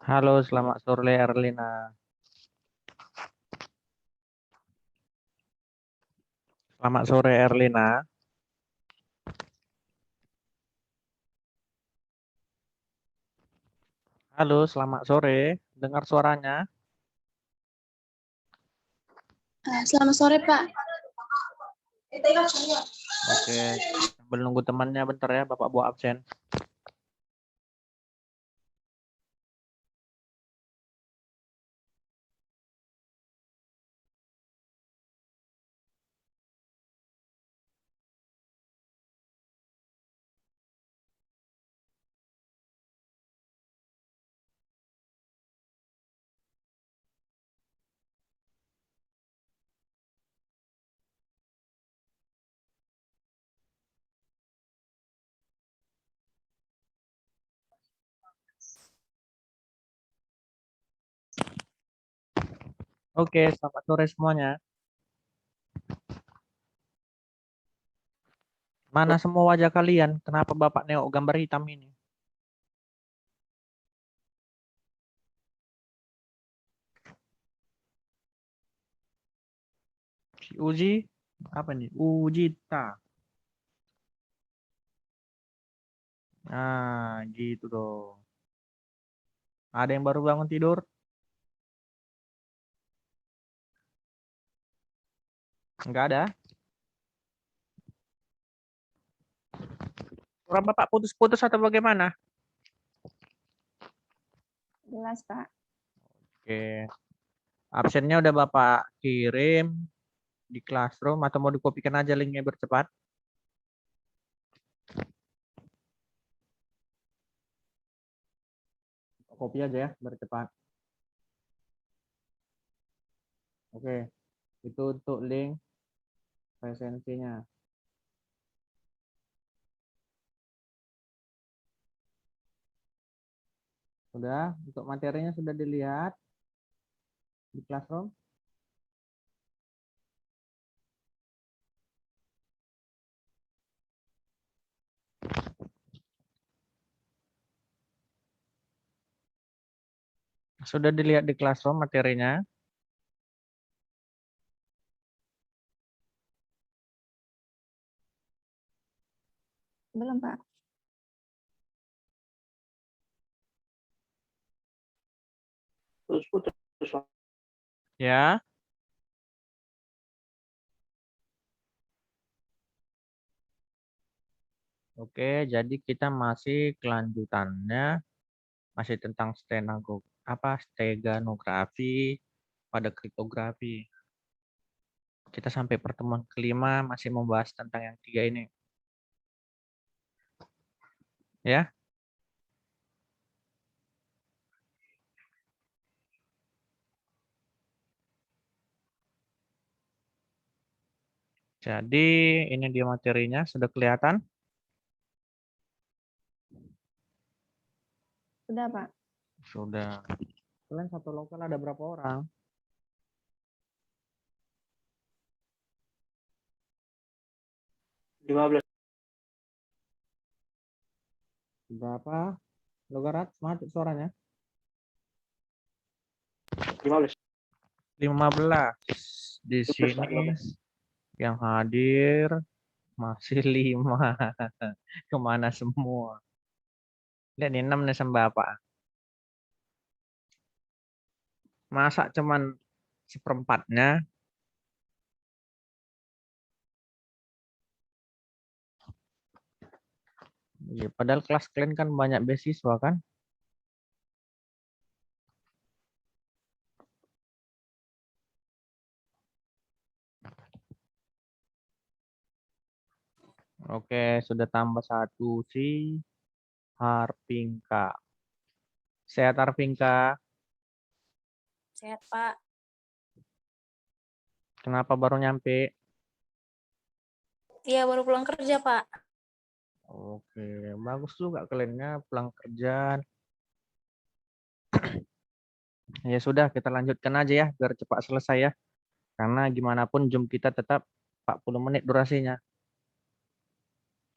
Halo, selamat sore Erlina. Selamat sore Erlina. Halo, selamat sore. Dengar suaranya? Selamat sore, Pak. Oke, sambil nunggu temannya bentar ya, Bapak buat absen. Oke, selamat sore semuanya. Mana semua wajah kalian? Kenapa Bapak nengok gambar hitam ini? Si Uji? Apa nih? Ujita. Nah, gitu dong. Ada yang baru bangun tidur? Enggak ada. Suara Bapak putus-putus atau bagaimana? Jelas, Pak. Oke. Absennya udah Bapak kirim di Classroom atau mau dikopikan aja linknya bercepat? Kopi aja ya, bercepat. Oke, itu untuk link presensinya. Sudah, untuk materinya sudah dilihat di Classroom? Sudah dilihat di Classroom materinya? Belum, Pak. Putus. Ya. Oke, jadi kita masih kelanjutannya masih tentang steganografi pada kriptografi. Kita sampai pertemuan kelima masih membahas tentang yang tiga ini. Ya. Jadi ini dia materinya, sudah kelihatan? Sudah, Pak. Sudah. Kalian satu lokal ada berapa orang? 15. Berapa? Logarat, semangat suaranya. 15. 15. Di 15, sini 15. yang hadir masih 5. Kemana semua? Lihat nih 6 nih sama Bapak. Masa cuman seperempatnya? Ya, padahal kelas kalian kan banyak beasiswa kan? Oke, sudah tambah 1 si Harpingka. Sehat Harpingka. Sehat, Pak. Kenapa baru nyampe? Iya, baru pulang kerja, Pak. Oke, bagus juga kaliannya pulang kerja. Ya sudah, kita lanjutkan aja ya biar cepat selesai ya. Karena gimana pun Zoom kita tetap 40 menit durasinya.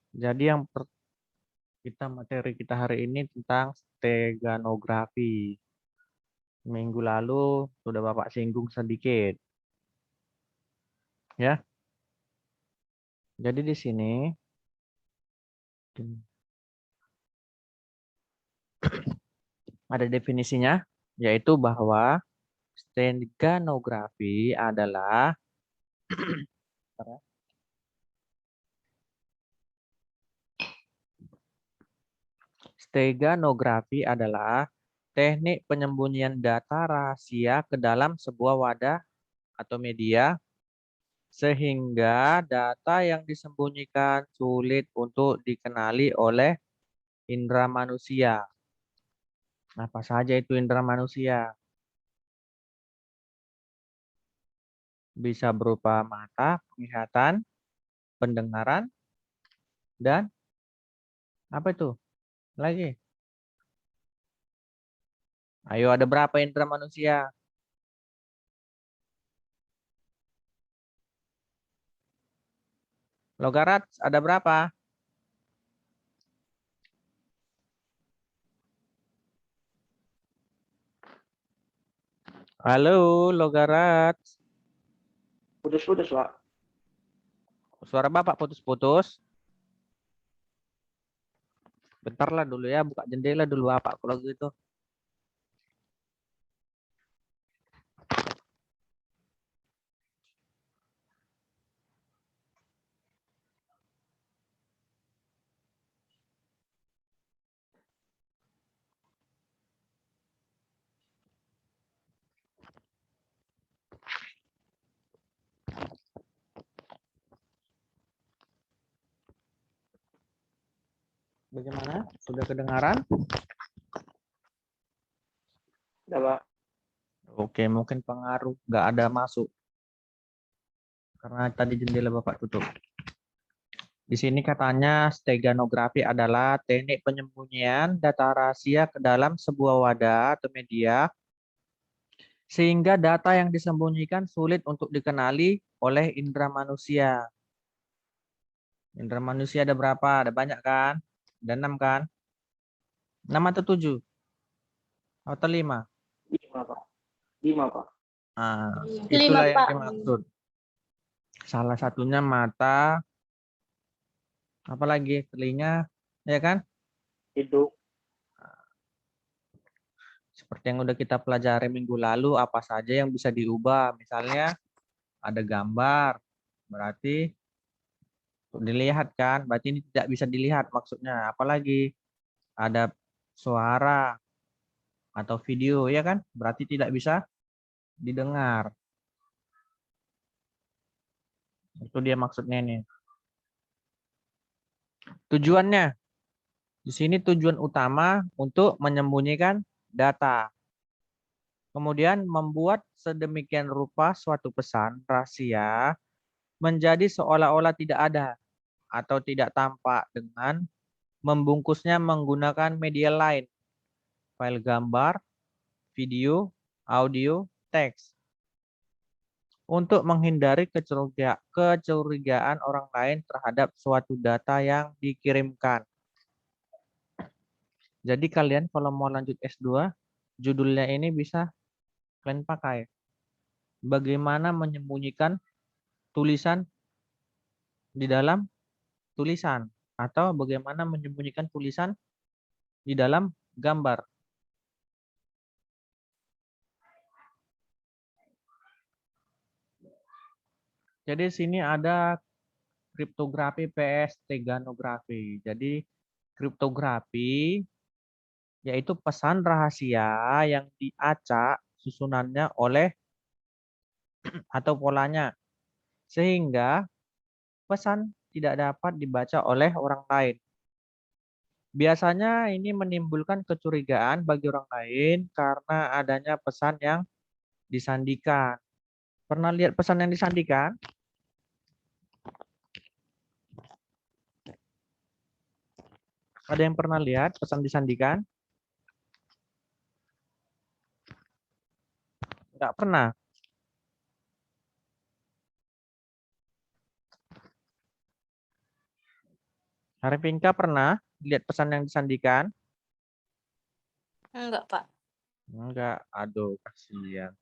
Jadi materi kita hari ini tentang steganografi. Minggu lalu sudah Bapak singgung sedikit. Ya. Jadi di sini ada definisinya, yaitu bahwa steganografi adalah teknik penyembunyian data rahasia ke dalam sebuah wadah atau media sehingga data yang disembunyikan sulit untuk dikenali oleh indera manusia. Apa saja itu indera manusia? Bisa berupa mata, penglihatan, pendengaran, dan apa itu lagi? Ayo, ada berapa indera manusia? Logarat ada berapa? Halo, Logarat. Putus-putus, Pak. Suara Bapak putus-putus. Bentarlah dulu ya, buka jendela dulu apa kalau gitu. Bagaimana? Sudah kedengaran? Udah, Pak. Oke, mungkin pengaruh nggak ada masuk karena tadi jendela Bapak tutup. Di sini katanya steganografi adalah teknik penyembunyian data rahasia ke dalam sebuah wadah atau media sehingga data yang disembunyikan sulit untuk dikenali oleh indera manusia. Indera manusia ada berapa? Ada banyak kan? Ada 6 kan? 6 atau 7? Atau 5? 5, Pak. 5, Pak. Nah, 5, itulah yang Pak. dimaksud. Salah satunya mata, apalagi telinga, ya kan? Hidung. Seperti yang udah kita pelajari minggu lalu, apa saja yang bisa diubah. Misalnya ada gambar, berarti dilihat kan? Berarti ini tidak bisa dilihat maksudnya. Apalagi ada suara atau video, ya kan? Berarti tidak bisa didengar. Itu dia maksudnya nih. Tujuannya, di sini tujuan utama untuk menyembunyikan data. Kemudian membuat sedemikian rupa suatu pesan rahasia menjadi seolah-olah tidak ada atau tidak tampak dengan membungkusnya menggunakan media lain, file gambar, video, audio, teks, untuk menghindari kecurigaan orang lain terhadap suatu data yang dikirimkan. Jadi kalian kalau mau lanjut S2, judulnya ini bisa kalian pakai. Bagaimana menyembunyikan tulisan di dalam tulisan atau bagaimana menyembunyikan tulisan di dalam gambar. Jadi sini ada kriptografi PS steganografi. Jadi kriptografi yaitu pesan rahasia yang diacak susunannya oleh atau polanya sehingga pesan tidak dapat dibaca oleh orang lain. Biasanya ini menimbulkan kecurigaan bagi orang lain karena adanya pesan yang disandikan. Pernah lihat pesan yang disandikan? Ada yang pernah lihat pesan disandikan? Enggak pernah. Haripinka pernah lihat pesan yang disandikan? Enggak, Pak. Enggak, aduh kasihan.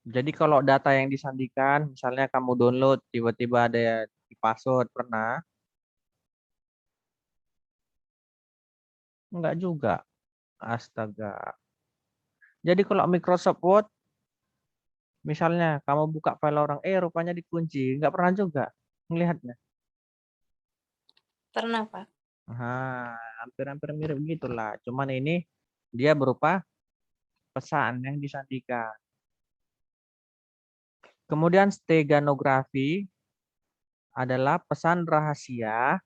Jadi kalau data yang disandikan, misalnya kamu download, tiba-tiba ada di password, pernah? Enggak juga. Astaga. Jadi kalau Microsoft Word, misalnya kamu buka file orang, rupanya dikunci. Enggak pernah juga melihatnya. Pernah, Pak. Nah, hampir-hampir mirip gitulah. Cuman ini dia berupa pesan yang disandikan. Kemudian steganografi adalah pesan rahasia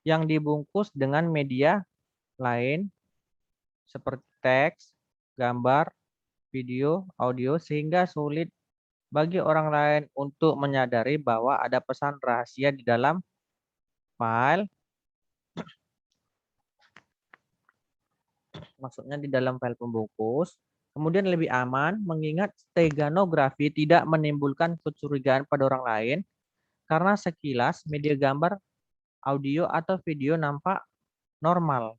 yang dibungkus dengan media lain seperti teks, gambar, video, audio sehingga sulit bagi orang lain untuk menyadari bahwa ada pesan rahasia di dalam file, maksudnya di dalam file pembungkus. Kemudian lebih aman mengingat steganografi tidak menimbulkan kecurigaan pada orang lain karena sekilas media gambar, audio, atau video nampak normal.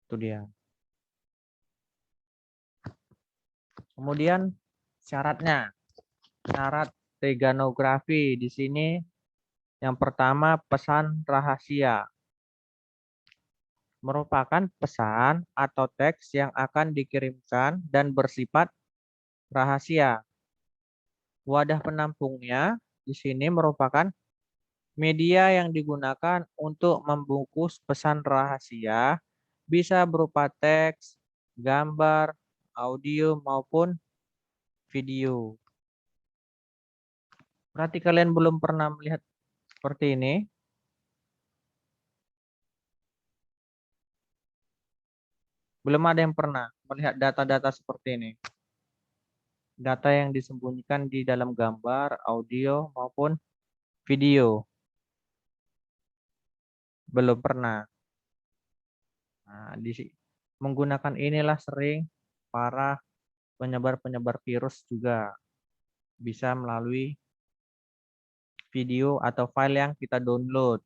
Itu dia. Kemudian syaratnya. Syarat steganografi di sini yang pertama pesan rahasia. Merupakan pesan atau teks yang akan dikirimkan dan bersifat rahasia. Wadah penampungnya di sini merupakan media yang digunakan untuk membungkus pesan rahasia, bisa berupa teks, gambar, audio, maupun video. Berarti kalian belum pernah melihat seperti ini. Belum ada yang pernah melihat data-data seperti ini. Data yang disembunyikan di dalam gambar, audio, maupun video. Belum pernah. Nah, menggunakan inilah sering para penyebar-penyebar virus juga bisa melalui video atau file yang kita download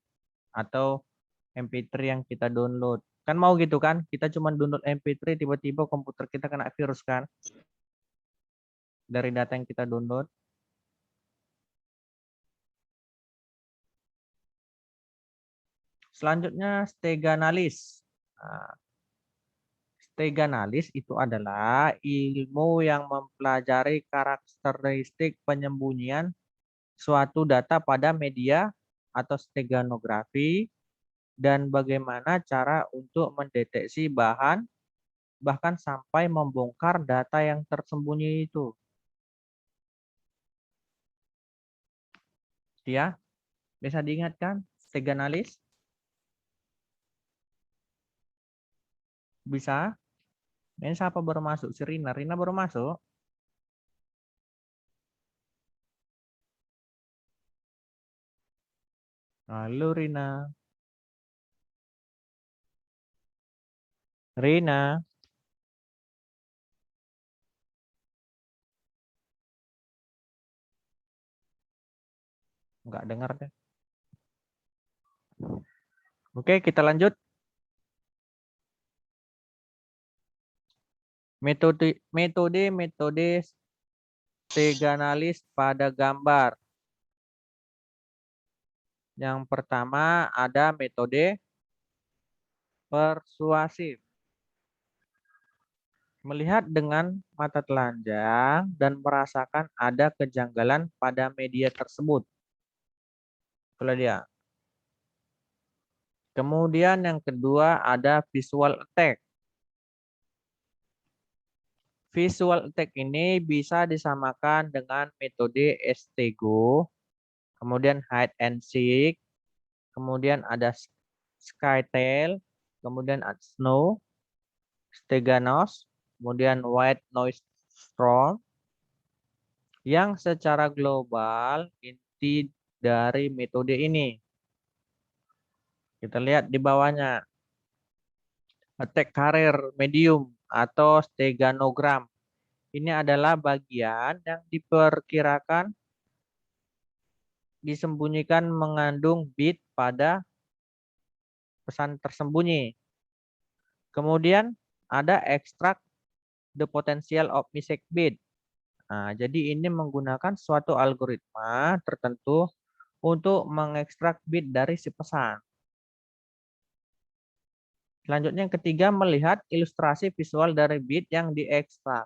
atau MP3 yang kita download. Kan mau gitu kan? Kita cuma download MP3 tiba-tiba komputer kita kena virus kan? Dari data yang kita download. Selanjutnya steganalis. Nah, steganalis itu adalah ilmu yang mempelajari karakteristik penyembunyian suatu data pada media atau steganografi dan bagaimana cara untuk mendeteksi bahkan sampai membongkar data yang tersembunyi itu. Ya, bisa diingatkan steganalis? Bisa? Ini siapa baru masuk? Si Rina. Rina baru masuk? Halo Rina. Rina. Enggak dengar deh. Oke, kita lanjut. Metode steganalis pada gambar. Yang pertama ada metode persuasif. Melihat dengan mata telanjang dan merasakan ada kejanggalan pada media tersebut. Itulah dia. Kemudian yang kedua ada visual attack. Visual attack ini bisa disamakan dengan metode Stego, kemudian hide and seek, kemudian ada skytail, kemudian ada snow, steganos, kemudian white noise storm. Yang secara global inti dari metode ini. Kita lihat di bawahnya. Attack carrier medium atau steganogram. Ini adalah bagian yang diperkirakan disembunyikan mengandung bit pada pesan tersembunyi. Kemudian ada extract the potential of mistake bit. Nah, jadi ini menggunakan suatu algoritma tertentu untuk mengekstrak bit dari si pesan. Selanjutnya yang ketiga, melihat ilustrasi visual dari bit yang diekstrak.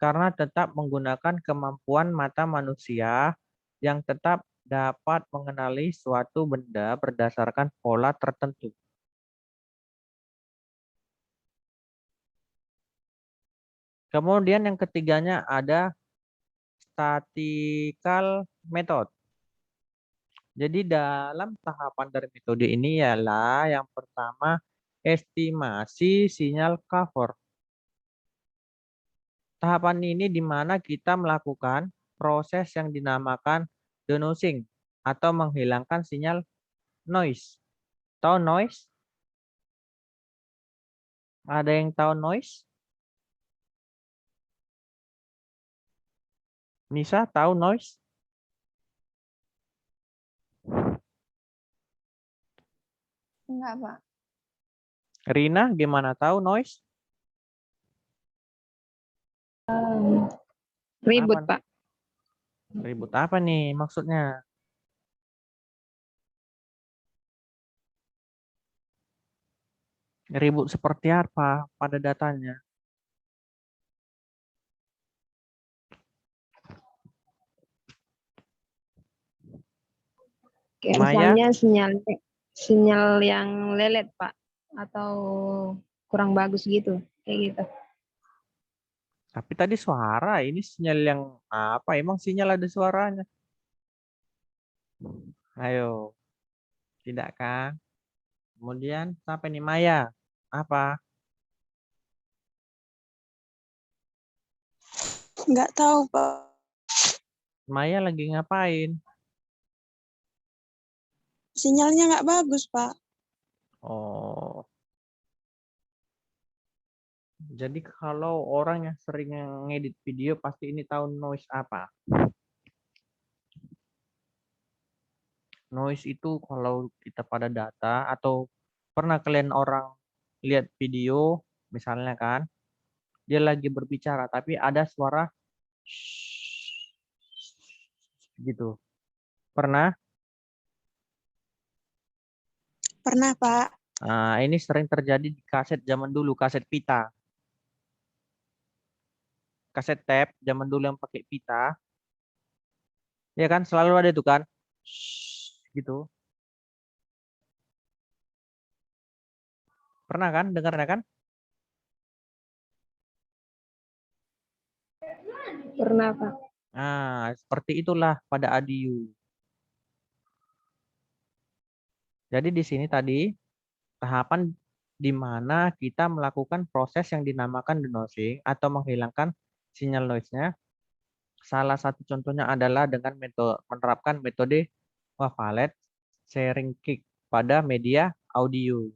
Karena tetap menggunakan kemampuan mata manusia yang tetap dapat mengenali suatu benda berdasarkan pola tertentu. Kemudian yang ketiganya ada statistical method. Jadi dalam tahapan dari metode ini ialah yang pertama estimasi sinyal cover. Tahapan ini di mana kita melakukan proses yang dinamakan denoising atau menghilangkan sinyal noise. Tahu noise? Ada yang tahu noise? Nisa tahu noise? Enggak, Pak. Rina gimana tahu noise? Ribut, Apa? Pak. Ribut apa nih maksudnya? Ribut seperti apa pada datanya? Kayak Maya? misalnya sinyal yang lelet, Pak, atau kurang bagus gitu, kayak gitu. Tapi tadi suara, ini sinyal yang apa? Emang sinyal ada suaranya? Ayo, tidak kan? Kemudian sampai nih Maya? Apa? Nggak tahu, Pak. Maya lagi ngapain? Sinyalnya nggak bagus, Pak. Oh, jadi kalau orang yang sering ngedit video pasti ini tahu noise apa? Noise itu kalau kita pada data atau pernah kalian orang lihat video misalnya kan, dia lagi berbicara tapi ada suara gitu. Pernah? Pernah, Pak. Nah, ini sering terjadi di kaset zaman dulu, kaset pita. Kaset tape zaman dulu yang pakai pita. Ya kan, selalu ada itu kan. Gitu. Pernah kan dengarnya kan? Pernah, Pak. Nah, seperti itulah pada Adiu. Jadi di sini tadi tahapan di mana kita melakukan proses yang dinamakan denoising atau menghilangkan sinyal noise-nya. Salah satu contohnya adalah dengan menerapkan metode wavelet sharing kick pada media audio.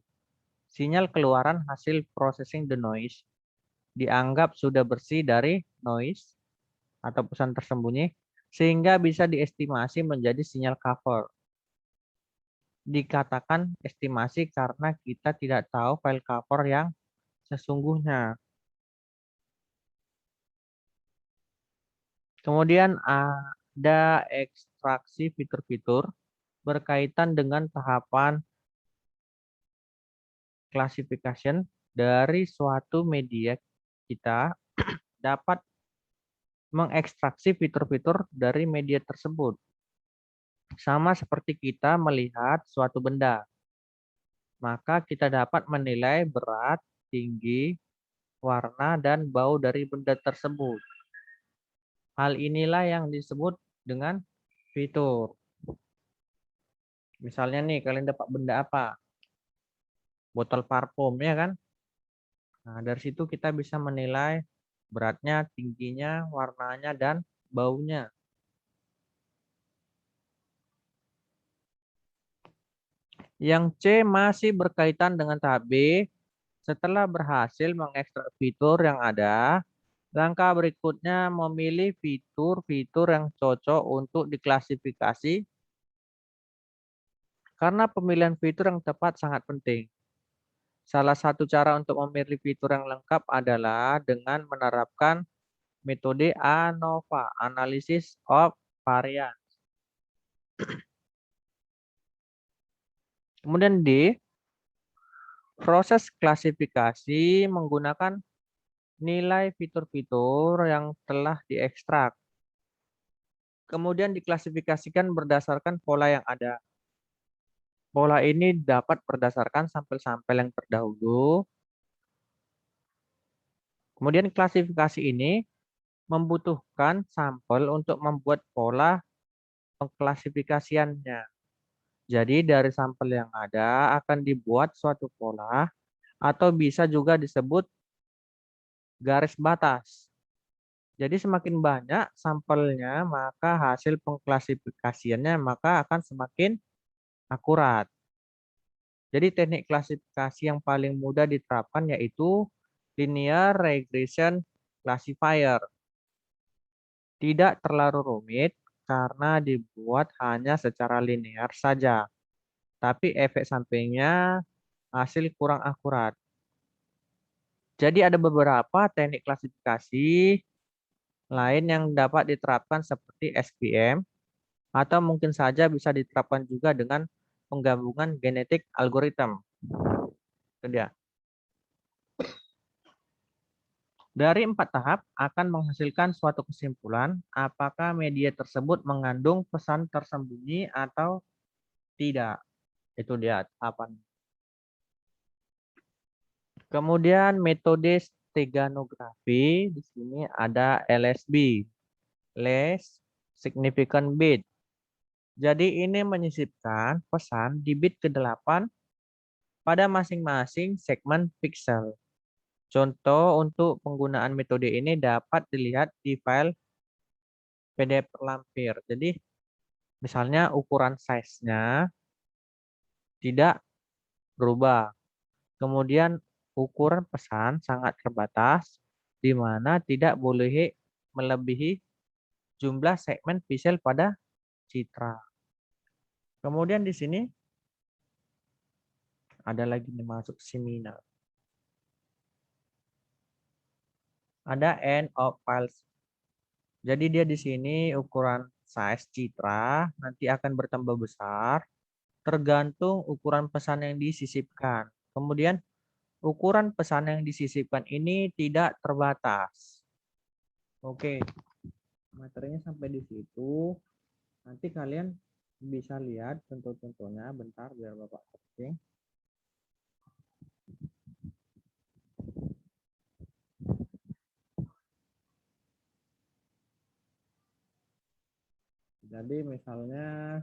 Sinyal keluaran hasil processing the noise dianggap sudah bersih dari noise atau pesan tersembunyi sehingga bisa diestimasi menjadi sinyal cover. Dikatakan estimasi karena kita tidak tahu file cover yang sesungguhnya. Kemudian ada ekstraksi fitur-fitur berkaitan dengan tahapan classification dari suatu media. Kita dapat mengekstraksi fitur-fitur dari media tersebut. Sama seperti kita melihat suatu benda. Maka kita dapat menilai berat, tinggi, warna, dan bau dari benda tersebut. Hal inilah yang disebut dengan fitur. Misalnya nih, kalian dapat benda apa? Botol parfum, ya kan? Nah, dari situ kita bisa menilai beratnya, tingginya, warnanya, dan baunya. Yang C masih berkaitan dengan tahap B. Setelah berhasil mengekstrak fitur yang ada, langkah berikutnya memilih fitur-fitur yang cocok untuk Salah satu cara untuk memilih fitur yang lengkap adalah dengan menerapkan metode ANOVA, Analysis of Variance. Kemudian D, proses klasifikasi menggunakan nilai fitur-fitur yang telah diekstrak. Kemudian diklasifikasikan berdasarkan pola yang ada. Pola ini dapat berdasarkan sampel-sampel yang terdahulu. Kemudian klasifikasi ini membutuhkan sampel untuk membuat pola pengklasifikasiannya. Jadi dari sampel yang ada akan dibuat suatu pola atau bisa juga disebut garis batas. Jadi semakin banyak sampelnya, maka hasil pengklasifikasiannya maka akan semakin akurat. Jadi teknik klasifikasi yang paling mudah diterapkan yaitu linear regression classifier. Tidak terlalu rumit karena dibuat hanya secara linear saja. Tapi efek sampingnya hasil kurang akurat. Jadi ada beberapa teknik klasifikasi lain yang dapat diterapkan seperti SVM atau mungkin saja bisa diterapkan juga dengan penggabungan genetik algoritma. Itu dia. Dari 4 tahap akan menghasilkan suatu kesimpulan apakah media tersebut mengandung pesan tersembunyi atau tidak. Itu dia tahapan. Kemudian metode steganografi, di sini ada LSB, Less Significant Bit. Jadi ini menyisipkan pesan di bit ke-8 pada masing-masing segmen pixel. Contoh untuk penggunaan metode ini dapat dilihat di file PDF lampir. Jadi misalnya ukuran size-nya tidak berubah. Kemudian ukuran pesan sangat terbatas, di mana tidak boleh melebihi jumlah segmen pixel pada citra. Kemudian di sini ada lagi nih masuk seminar. Ada end of files. Jadi dia di sini ukuran size citra nanti akan bertambah besar tergantung ukuran pesan yang disisipkan. Kemudian ukuran pesan yang disisipkan ini tidak terbatas. Oke, materinya sampai di situ. Nanti kalian bisa lihat contoh-contohnya. Bentar biar Bapak searching. Jadi misalnya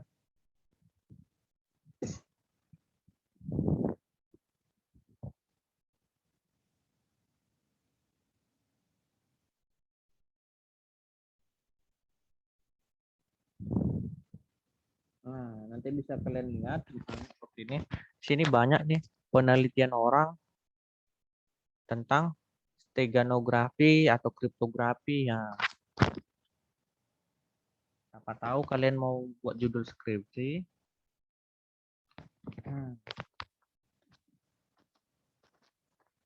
nah, nanti bisa kalian lihat misalnya seperti ini. Di sini banyak nih penelitian orang tentang steganografi atau kriptografi ya. Siapa tahu kalian mau buat judul skripsi.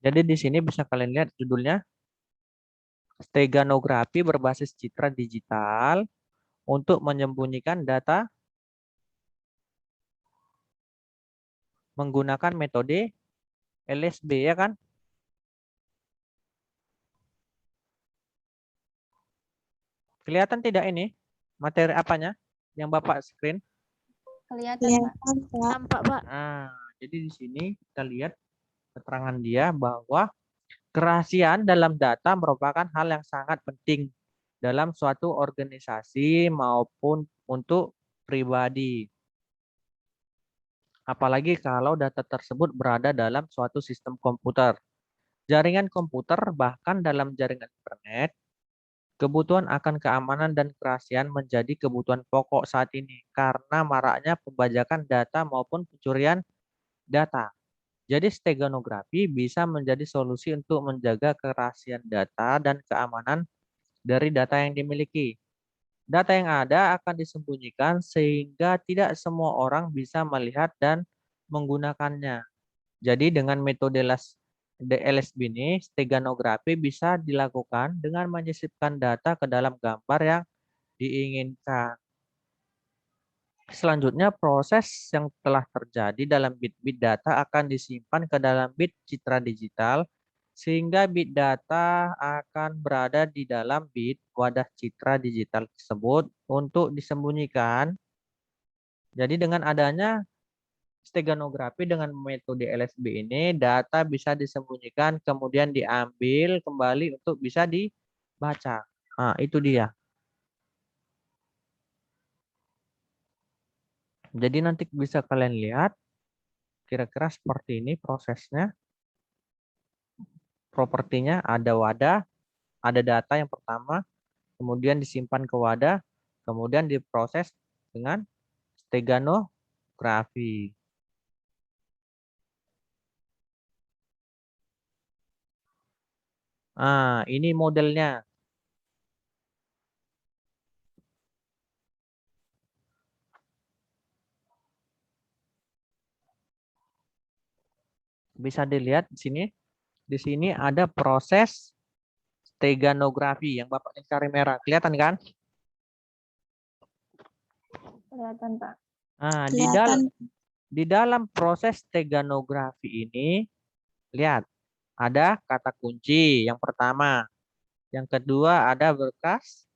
Jadi di sini bisa kalian lihat judulnya steganografi berbasis citra digital untuk menyembunyikan data menggunakan metode LSB ya kan? Kelihatan tidak ini materi apanya yang Bapak screen? Kelihatan, Pak. Kelihatan, Pak. Nampak, Pak. Nah, jadi di sini kita lihat keterangan dia bahwa kerahasiaan dalam data merupakan hal yang sangat penting dalam suatu organisasi maupun untuk pribadi. Apalagi kalau data tersebut berada dalam suatu sistem komputer. Jaringan komputer bahkan dalam jaringan internet, kebutuhan akan keamanan dan kerahasiaan menjadi kebutuhan pokok saat ini karena maraknya pembajakan data maupun pencurian data. Jadi steganografi bisa menjadi solusi untuk menjaga kerahasiaan data dan keamanan dari data yang dimiliki. Data yang ada akan disembunyikan sehingga tidak semua orang bisa melihat dan menggunakannya. Jadi dengan metode LSB ini, steganografi bisa dilakukan dengan menyisipkan data ke dalam gambar yang diinginkan. Selanjutnya, proses yang telah terjadi dalam bit-bit data akan disimpan ke dalam bit citra digital, sehingga bit data akan berada di dalam bit wadah citra digital tersebut untuk disembunyikan. Jadi dengan adanya steganografi dengan metode LSB ini, data bisa disembunyikan, kemudian diambil kembali untuk bisa dibaca. Nah, itu dia. Jadi nanti bisa kalian lihat kira-kira seperti ini prosesnya. Propertinya ada wadah, ada data yang pertama, kemudian disimpan ke wadah, kemudian diproses dengan steganografi. Nah, ini modelnya. Bisa dilihat di sini. Di sini ada proses steganografi yang Bapak cari merah. Kelihatan kan? Kelihatan, Pak. Nah, Kelihatan. di dalam proses steganografi ini, lihat, ada kata kunci yang pertama. Yang kedua ada berkas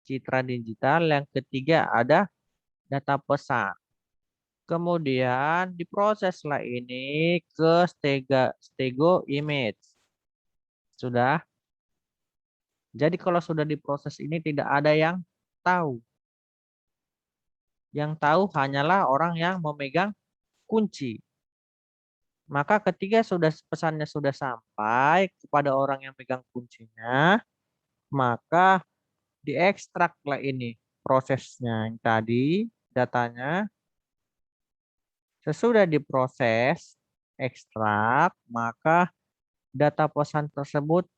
citra digital. Yang ketiga ada data pesan. Kemudian diproseslah ini ke stego image. Sudah. Jadi kalau sudah diproses ini tidak ada yang tahu. Yang tahu hanyalah orang yang memegang kunci. Maka ketika pesannya sudah sampai kepada orang yang pegang kuncinya, maka diekstraklah ini prosesnya yang tadi, datanya. Sesudah diproses, ekstrak, maka data pesan tersebut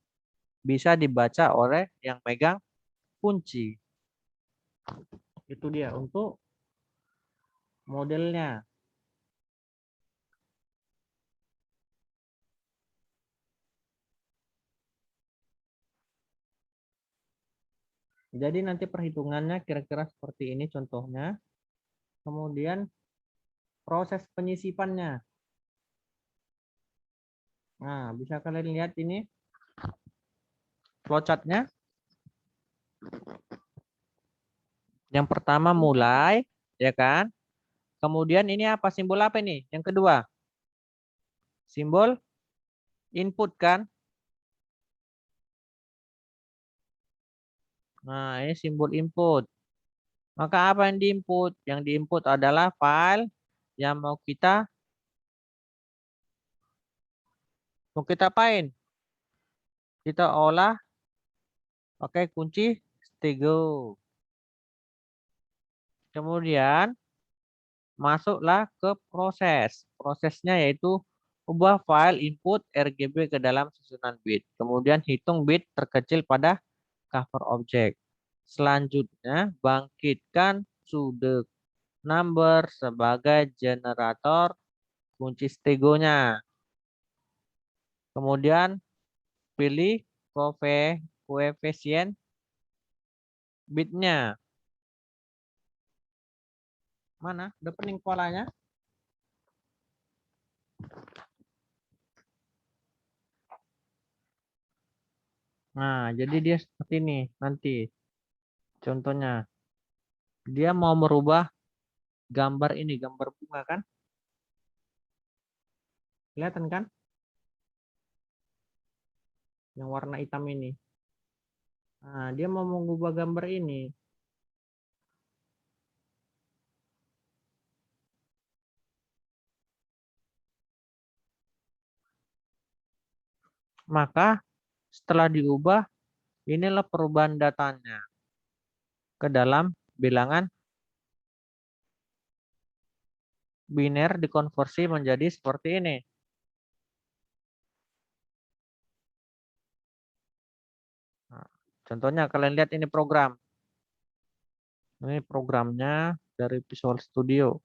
bisa dibaca oleh yang pegang kunci. Itu dia untuk modelnya. Jadi nanti perhitungannya kira-kira seperti ini contohnya. Kemudian proses penyisipannya. Nah, bisa kalian lihat ini flowchartnya. Yang pertama mulai, ya kan? Kemudian ini apa? Simbol apa ini? Yang kedua? Simbol input kan? Nah, ini simbol input. Maka apa yang diinput? Yang diinput adalah file yang mau kita apain? Kita olah pakai kunci stego. Kemudian masuklah ke proses. Prosesnya yaitu ubah file input RGB ke dalam susunan bit. Kemudian hitung bit terkecil pada cover object. Selanjutnya bangkitkan sudo number sebagai generator kunci stegonya. Kemudian pilih koefisien bitnya. Mana? Udah pening polanya? Nah, jadi dia seperti ini nanti. Contohnya, dia mau merubah gambar ini, gambar bunga kan? Kelihatan kan? Yang warna hitam ini. Nah, dia mau mengubah gambar ini. Maka setelah diubah, inilah perubahan datanya ke dalam bilangan biner dikonversi menjadi seperti ini. Nah, contohnya kalian lihat ini program. Ini programnya dari Visual Studio.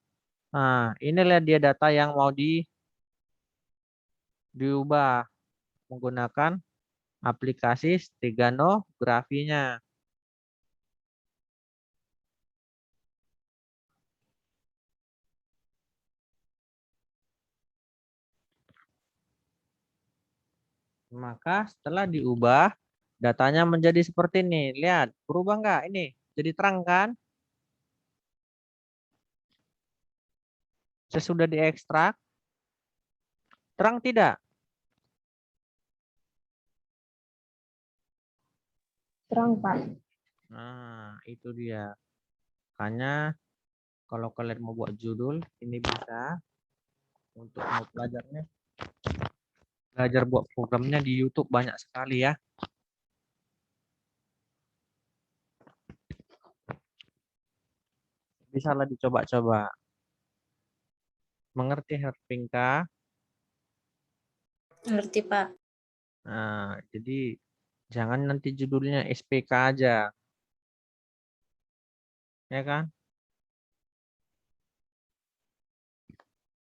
Nah, inilah dia data yang mau diubah menggunakan aplikasi steganografinya. Maka setelah diubah, datanya menjadi seperti ini. Lihat, berubah nggak ini? Jadi terang kan? Sesudah diekstrak, terang tidak? Terang, Pak. Nah, itu dia. Makanya kalau kalian mau buat judul, ini bisa. Untuk mau belajarnya, belajar buat programnya di YouTube banyak sekali ya. Bisa lah dicoba-coba. Mengerti Herpingka? Ngerti, Pak. Nah, jadi jangan nanti judulnya SPK aja. Ya kan?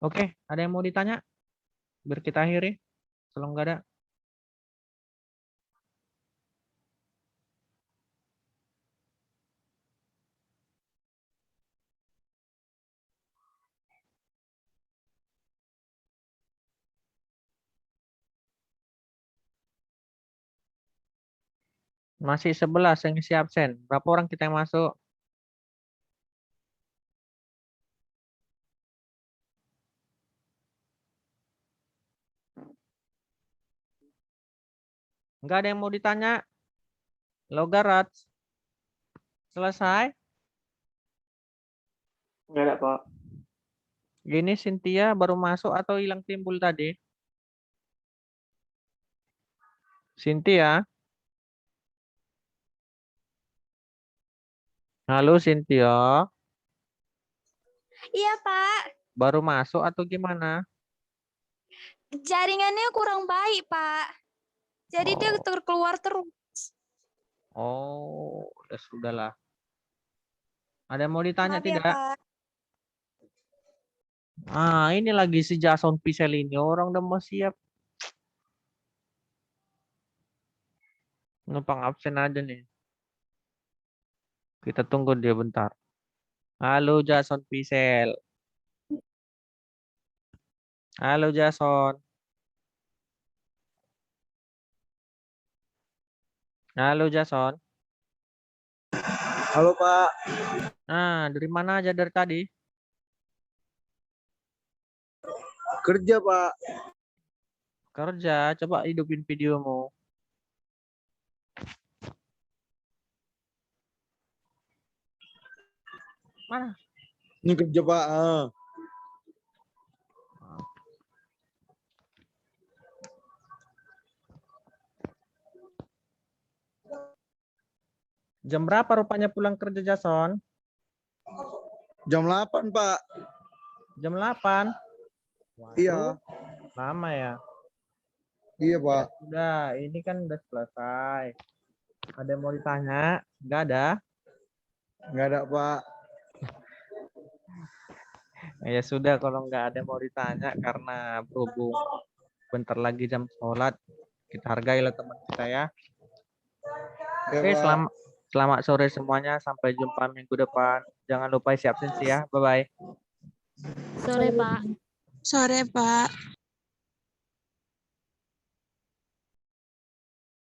Oke, ada yang mau ditanya? Biar kita akhiri. Kalau nggak ada. Masih 11 yang isi absen. Berapa orang kita yang masuk? Nggak ada yang mau ditanya? Logarat. Selesai? Nggak ada, Pak. Gini Cynthia baru masuk atau hilang timbul tadi? Cynthia? Halo Cynthia. Iya, Pak. Baru masuk atau gimana? Jaringannya kurang baik, Pak. Jadi dia Oh. keluar terus. Oh, ya sudahlah. Ada yang mau ditanya Maaf ya, tidak? Pak. Ah, ini lagi si Jason Pisel ini. Orang udah mau siap. Numpang absen aja nih. Kita tunggu dia bentar. Halo Jason Pisel. Halo Jason. Halo Jason. Halo Pak, Ah, dari mana aja dari tadi? kerja Pak. Kerja. Coba hidupin videomu. Mana? Ini kerja Pak. Jam berapa rupanya pulang kerja Jason? Jam 8 Pak. Jam 8. Iya, Lama ya. iya Pak. Udah, ini kan udah selesai. Ada yang mau ditanya? Enggak ada? Nggak ada Pak. Ya sudah, kalau nggak ada yang mau ditanya karena berhubung bentar lagi jam sholat, kita hargailah teman kita ya. Ya, Oke, Pak. selamat sore semuanya. Sampai jumpa minggu depan. Jangan lupa isi absensi ya. Bye-bye. Sore, Pak. Sore, Pak.